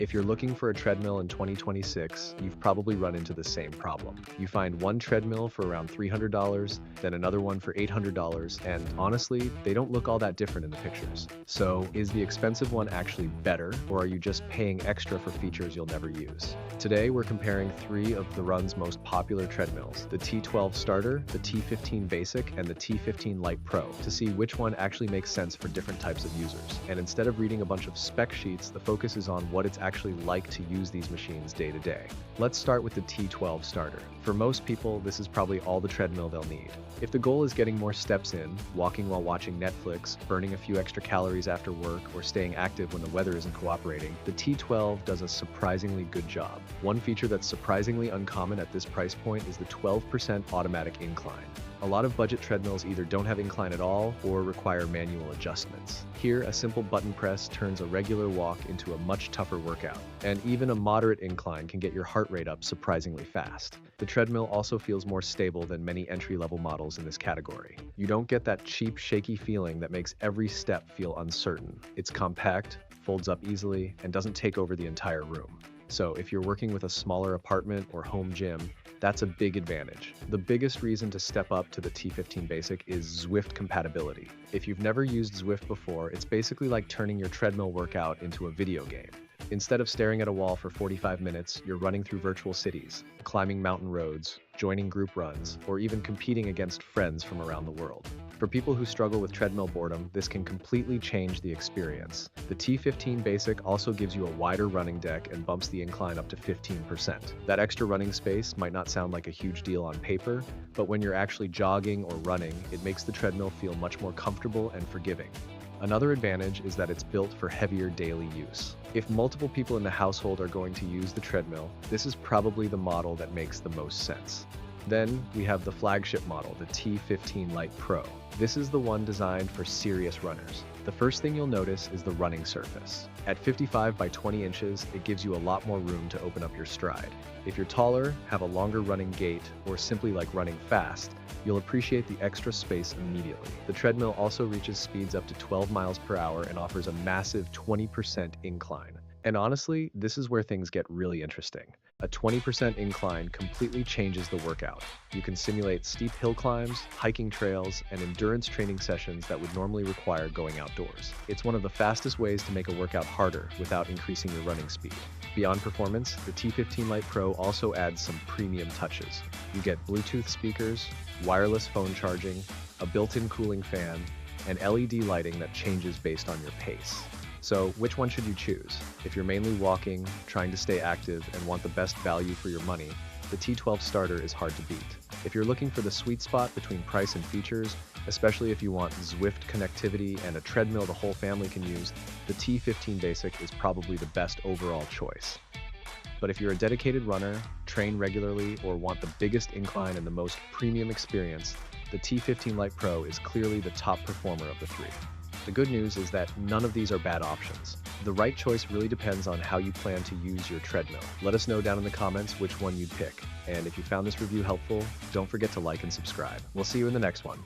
If you're looking for a treadmill in 2026, you've probably run into the same problem. You find one treadmill for around $300, then another one for $800, and honestly, they don't look all that different in the pictures. So, is the expensive one actually better, or are you just paying extra for features you'll never use? Today, we're comparing three of THERUN's most popular treadmills, the T12 Starter, the T15 Basic, and the T15 Lite Pro, to see which one actually makes sense for different types of users. And instead of reading a bunch of spec sheets, the focus is on what it's actually like to use these machines day to day. Let's start with the T12 Starter. For most people, this is probably all the treadmill they'll need. If the goal is getting more steps in, walking while watching Netflix, burning a few extra calories after work, or staying active when the weather isn't cooperating, the T12 does a surprisingly good job. One feature that's surprisingly uncommon at this price point is the 12% Automatic Incline. A lot of budget treadmills either don't have incline at all or require manual adjustments. Here, a simple button press turns a regular walk into a much tougher workout, and even a moderate incline can get your heart rate up surprisingly fast. The treadmill also feels more stable than many entry-level models in this category. You don't get that cheap, shaky feeling that makes every step feel uncertain. It's compact, folds up easily, and doesn't take over the entire room. So if you're working with a smaller apartment or home gym, that's a big advantage. The biggest reason to step up to the T15 Basic is Zwift Compatibility. If you've never used Zwift before, it's basically like turning your treadmill workout into a video game. Instead of staring at a wall for 45 minutes, you're running through virtual cities, climbing mountain roads, joining group runs, or even competing against friends from around the world. For people who struggle with treadmill boredom, this can completely change the experience. The T15 Basic also gives you a wider running deck and bumps the incline up to 15%. That extra running space might not sound like a huge deal on paper, but when you're actually jogging or running, it makes the treadmill feel much more comfortable and forgiving. Another advantage is that it's built for heavier daily use. If multiple people in the household are going to use the treadmill, this is probably the model that makes the most sense. Then we have the flagship model, the T15 Lite Pro. This is the one designed for serious runners. The first thing you'll notice is the running surface. At 55 by 20 inches, it gives you a lot more room to open up your stride. If you're taller, have a longer running gait, or simply like running fast, you'll appreciate the extra space immediately. The treadmill also reaches speeds up to 12 miles per hour and offers a massive 20% incline. And honestly, this is where things get really interesting. A 20% incline completely changes the workout. You can simulate steep hill climbs, hiking trails, and endurance training sessions that would normally require going outdoors. It's one of the fastest ways to make a workout harder without increasing your running speed. Beyond performance, the T15 Lite Pro also adds some premium touches. You get Bluetooth speakers, wireless phone charging, a built-in cooling fan, and LED lighting that changes based on your pace. So which one should you choose? If you're mainly walking, trying to stay active, and want the best value for your money, the T12 Starter is hard to beat. If you're looking for the sweet spot between price and features, especially if you want Zwift connectivity and a treadmill the whole family can use, the T15 Basic is probably the best overall choice. But if you're a dedicated runner, train regularly, or want the biggest incline and the most premium experience, the T15 Lite Pro is clearly the top performer of the three. The good news is that none of these are bad options. The right choice really depends on how you plan to use your treadmill. Let us know down in the comments which one you'd pick. And if you found this review helpful, don't forget to like and subscribe. We'll see you in the next one.